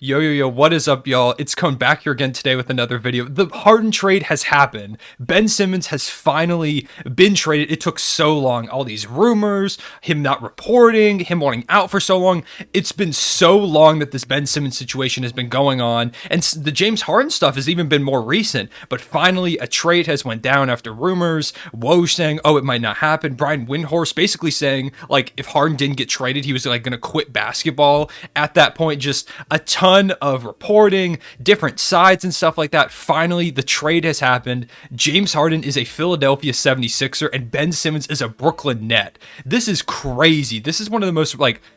Yo, what is up, y'all? It's coming back here again today with another video. The Harden trade has happened. Ben Simmons has finally been traded. It took so long. All these rumors, him not reporting, him wanting out for so long. It's been so long that this Ben Simmons situation has been going on. And the James Harden stuff has even been more recent. But finally, a trade has went down after rumors. Woj saying, oh, it might not happen. Brian Windhorst basically saying, like, if Harden didn't get traded, he was, like, going to quit basketball. At that point, just a ton of reporting, different sides and stuff like that. Finally, the trade has happened. James Harden is a Philadelphia 76er and Ben Simmons is a Brooklyn Net. This is crazy. This is one of the most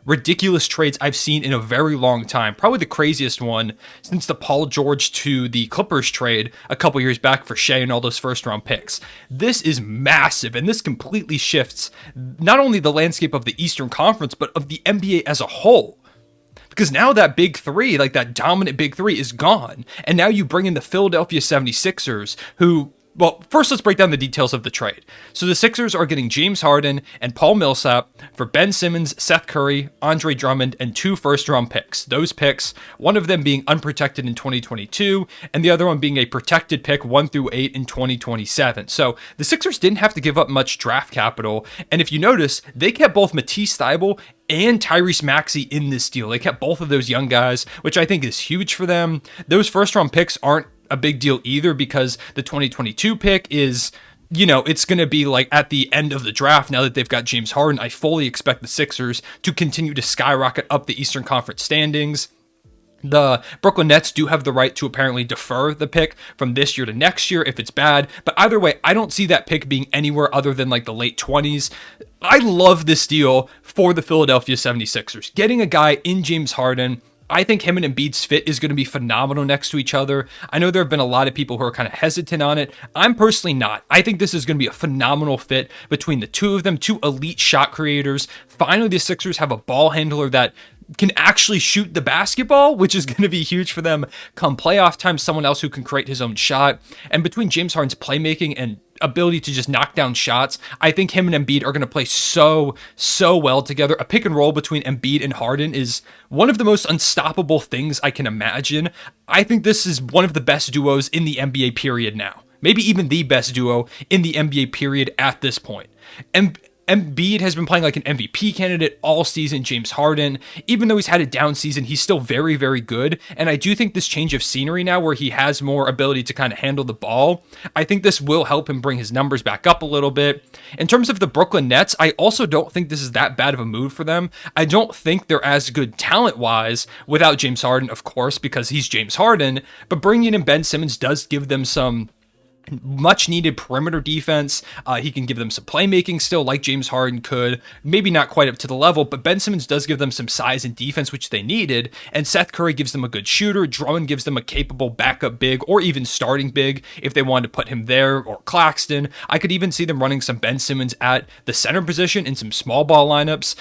ridiculous trades I've seen in a very long time. Probably the craziest one since the Paul George to the Clippers trade a couple years back for Shea and all those first round picks. This is massive, and this completely shifts not only the landscape of the Eastern Conference, but of the NBA as a whole. Because now that big three, like that dominant big three, is gone. And now you bring in the Philadelphia 76ers, who, well, first let's break down the details of the trade. So the Sixers are getting James Harden and Paul Millsap for Ben Simmons, Seth Curry, Andre Drummond, and 2 first-round picks. Those picks, one of them being unprotected in 2022, and the other one being a protected pick 1 through 8 in 2027. So the Sixers didn't have to give up much draft capital. And if you notice, they kept both Matisse Thybulle and Tyrese Maxey in this deal. They kept both of those young guys, which I think is huge for them. Those first-round picks aren't a big deal either because the 2022 pick is, it's going to be like at the end of the draft. Now that they've got James Harden, I fully expect the Sixers to continue to skyrocket up the Eastern Conference standings. The Brooklyn Nets do have the right to apparently defer the pick from this year to next year if it's bad. But either way, I don't see that pick being anywhere other than like the late 20s. I love this deal for the Philadelphia 76ers. Getting a guy in James Harden, I think him and Embiid's fit is going to be phenomenal next to each other. I know there have been a lot of people who are kind of hesitant on it. I'm personally not. I think this is going to be a phenomenal fit between the two of them, 2 elite shot creators. Finally, the Sixers have a ball handler that can actually shoot the basketball, which is going to be huge for them come playoff time, someone else who can create his own shot. And between James Harden's playmaking and ability to just knock down shots, I think him and Embiid are going to play so well together. A pick and roll between Embiid and Harden is one of the most unstoppable things I can imagine. I think this is one of the best duos in the NBA period now. Maybe even the best duo in the NBA period at this point. And Embiid has been playing like an MVP candidate all season. James Harden, even though he's had a down season, he's still very, very good. And I do think this change of scenery now where he has more ability to kind of handle the ball, I think this will help him bring his numbers back up a little bit. In terms of the Brooklyn Nets, I also don't think this is that bad of a move for them. I don't think they're as good talent-wise without James Harden, of course, because he's James Harden. But bringing in Ben Simmons does give them some much needed perimeter defense. He can give them some playmaking still like James Harden could, maybe not quite up to the level, but Ben Simmons does give them some size and defense, which they needed. And Seth Curry gives them a good shooter. Drummond gives them a capable backup big or even starting big if they wanted to put him there, or Claxton. I could even see them running some Ben Simmons at the center position in some small ball lineups.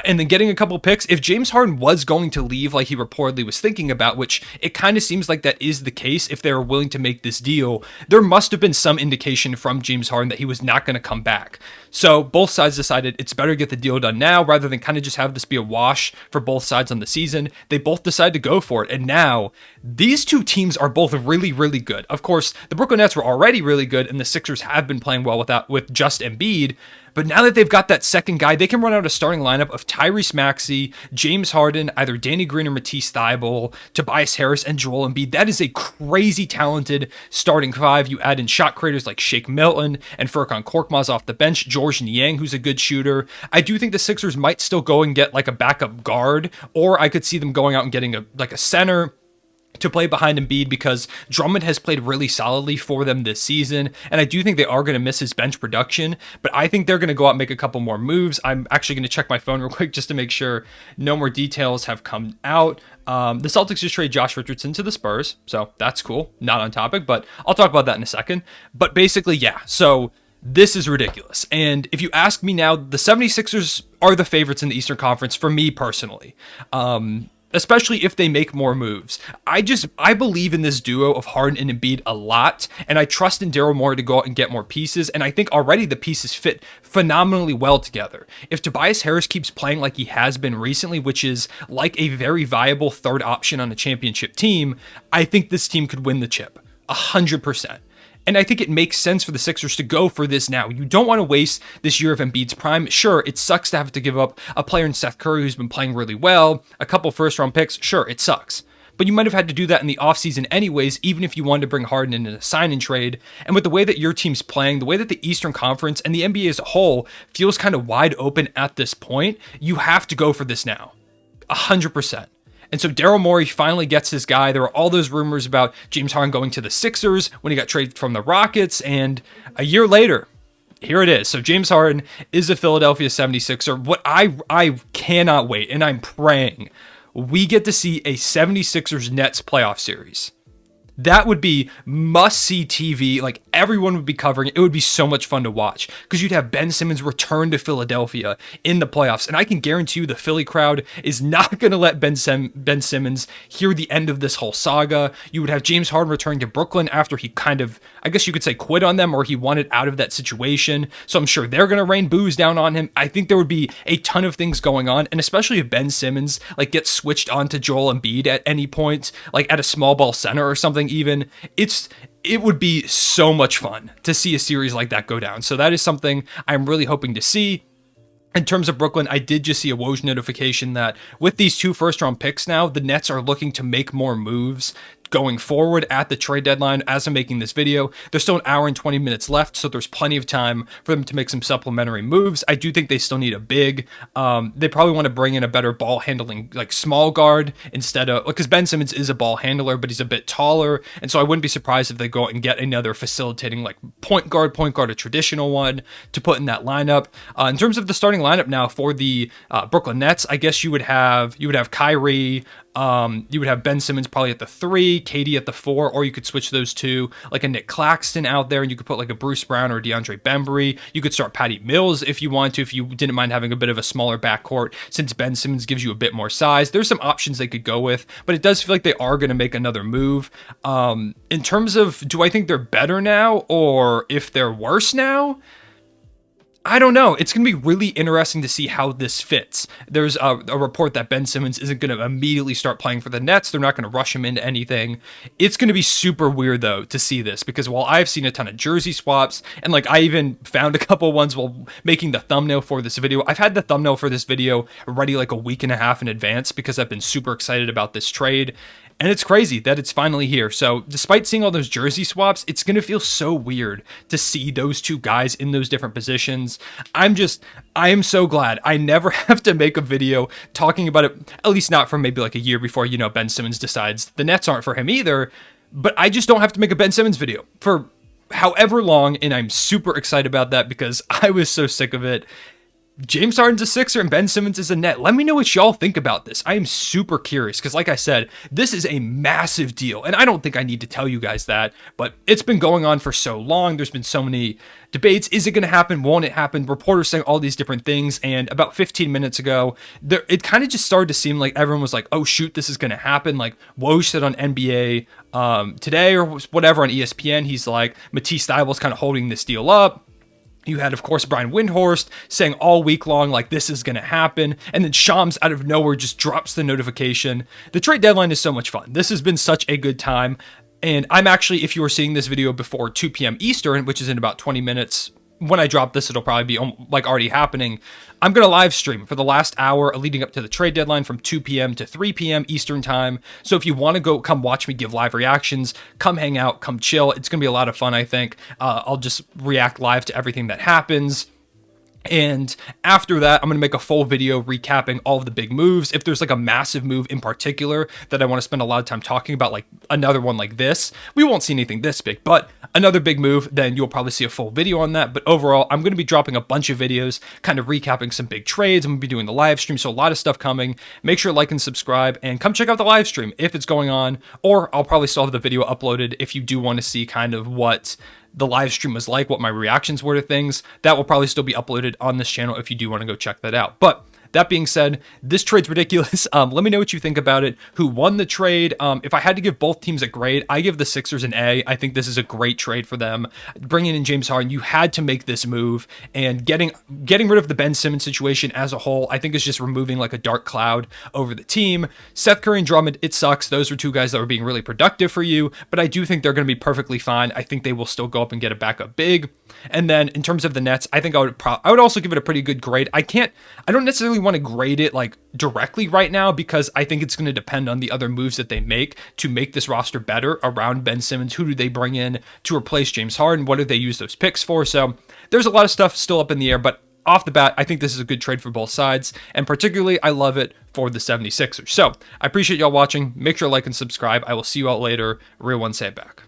And then getting a couple picks. If James Harden was going to leave like he reportedly was thinking about, which it kind of seems like that is the case if they were willing to make this deal, there must have been some indication from James Harden that he was not going to come back. So both sides decided it's better to get the deal done now rather than kind of just have this be a wash for both sides on the season. They both decided to go for it. And now these two teams are both really, really good. Of course, the Brooklyn Nets were already really good and the Sixers have been playing well with just Embiid. But now that they've got that second guy, they can run out a starting lineup of Tyrese Maxey, James Harden, either Danny Green or Matisse Thybulle, Tobias Harris, and Joel Embiid. That is a crazy talented starting 5. You add in shot creators like Shake Milton and Furkan Korkmaz off the bench, George Niang, who's a good shooter. I do think the Sixers might still go and get like a backup guard, or I could see them going out and getting a center to play behind Embiid because Drummond has played really solidly for them this season, and I do think they are going to miss his bench production, but I think they're going to go out and make a couple more moves. I'm actually going to check my phone real quick just to make sure no more details have come out. The Celtics just traded Josh Richardson to the Spurs, so that's cool. Not on topic, but I'll talk about that in a second. But basically, yeah, so this is ridiculous. And if you ask me now, the 76ers are the favorites in the Eastern Conference for me personally. especially if they make more moves. I believe in this duo of Harden and Embiid a lot, and I trust in Daryl Morey to go out and get more pieces, and I think already the pieces fit phenomenally well together. If Tobias Harris keeps playing like he has been recently, which is like a very viable third option on a championship team, I think this team could win the chip 100%. And I think it makes sense for the Sixers to go for this now. You don't want to waste this year of Embiid's prime. Sure, it sucks to have to give up a player in Seth Curry who's been playing really well, a couple first-round picks. Sure, it sucks. But you might have had to do that in the offseason anyways, even if you wanted to bring Harden in a sign-and trade. And with the way that your team's playing, the way that the Eastern Conference and the NBA as a whole feels kind of wide open at this point, you have to go for this now. 100%. And so Daryl Morey finally gets his guy. There were all those rumors about James Harden going to the Sixers when he got traded from the Rockets. And a year later, here it is. So James Harden is a Philadelphia 76er. What I cannot wait, and I'm praying, we get to see a 76ers Nets playoff series. That would be must-see TV. Like, everyone would be covering it. It would be so much fun to watch because you'd have Ben Simmons return to Philadelphia in the playoffs. And I can guarantee you the Philly crowd is not going to let Ben Simmons hear the end of this whole saga. You would have James Harden returning to Brooklyn after he kind of, I guess you could say, quit on them, or he wanted out of that situation. So I'm sure they're going to rain boos down on him. I think there would be a ton of things going on. And especially if Ben Simmons like gets switched on to Joel Embiid at any point, like at a small ball center or something even, it would be so much fun to see a series like that go down. So that is something I'm really hoping to see. In terms of Brooklyn, I did just see a Woj notification that with these 2 first-round picks now, the Nets are looking to make more moves going forward at the trade deadline. As I'm making this video, there's still an hour and 20 minutes left, so there's plenty of time for them to make some supplementary moves. I do think they still need a big. They probably want to bring in a better ball handling, like small guard, instead of, because Ben Simmons is a ball handler, but he's a bit taller, and so I wouldn't be surprised if they go out and get another facilitating, like point guard, a traditional one to put in that lineup. In terms of the starting lineup now for the Brooklyn Nets, I guess you would have Kyrie. You would have Ben Simmons probably at the 3, KD at the 4, or you could switch those two, like a Nick Claxton out there, and you could put like a Bruce Brown or DeAndre Bembry. You could start Patty Mills if you want to, if you didn't mind having a bit of a smaller backcourt, since Ben Simmons gives you a bit more size. There's some options they could go with, but it does feel like they are going to make another move. In terms of, do I think they're better now, or if they're worse now? I don't know. It's going to be really interesting to see how this fits. There's a report that Ben Simmons isn't going to immediately start playing for the Nets. They're not going to rush him into anything. It's going to be super weird, though, to see this, because while I've seen a ton of jersey swaps, and like I even found a couple ones while making the thumbnail for this video, I've had the thumbnail for this video ready like a week and a half in advance because I've been super excited about this trade. And it's crazy that it's finally here. So despite seeing all those jersey swaps, it's going to feel so weird to see those two guys in those different positions. I am so glad I never have to make a video talking about it, at least not for maybe like a year before, Ben Simmons decides the Nets aren't for him either. But I just don't have to make a Ben Simmons video for however long. And I'm super excited about that because I was so sick of it. James Harden's a Sixer and Ben Simmons is a Net. Let me know what y'all think about this. I am super curious because, like I said, this is a massive deal. And I don't think I need to tell you guys that, but it's been going on for so long. There's been so many debates. Is it going to happen? Won't it happen? Reporters saying all these different things. And about 15 minutes ago, it kind of just started to seem like everyone was like, oh, shoot, this is going to happen. Like Woj said on NBA today or whatever on ESPN, he's like, Matisse Thybulle's kind of holding this deal up. You had, of course, Brian Windhorst saying all week long, like, this is going to happen. And then Shams out of nowhere just drops the notification. The trade deadline is so much fun. This has been such a good time. And I'm actually, if you were seeing this video before 2 p.m. Eastern, which is in about 20 minutes, when I drop this, it'll probably be like already happening. I'm going to live stream for the last hour leading up to the trade deadline from 2 p.m. to 3 p.m. Eastern time. So if you want to come watch me give live reactions, come hang out, come chill. It's going to be a lot of fun, I think. I'll just react live to everything that happens. And after that, I'm going to make a full video recapping all of the big moves. If there's like a massive move in particular that I want to spend a lot of time talking about, like another one like this, we won't see anything this big, but another big move, then you'll probably see a full video on that. But overall, I'm going to be dropping a bunch of videos, kind of recapping some big trades. I'm going to be doing the live stream, so a lot of stuff coming. Make sure to like and subscribe, and come check out the live stream if it's going on, or I'll probably still have the video uploaded if you do want to see kind of what the live stream was like, what my reactions were to things. That will probably still be uploaded on this channel if you do want to go check that out. But That being said, this trade's ridiculous. Let me know what you think about it. Who won the trade? If I had to give both teams a grade, I give the Sixers an A. I think this is a great trade for them. Bringing in James Harden, you had to make this move, and getting rid of the Ben Simmons situation as a whole, I think is just removing like a dark cloud over the team. Seth Curry and Drummond, it sucks. Those are two guys that were being really productive for you, but I do think they're going to be perfectly fine. I think they will still go up and get a backup big. And then in terms of the Nets, I think I would also give it a pretty good grade. I don't necessarily want to grade it like directly right now, because I think it's going to depend on the other moves that they make to make this roster better around Ben Simmons. Who do they bring in to replace James Harden? What do they use those picks for? So there's a lot of stuff still up in the air, but off the bat, I think this is a good trade for both sides, and particularly I love it for the 76ers. So I appreciate y'all watching. Make sure to like and subscribe. I will see you all later. Real one, say it back.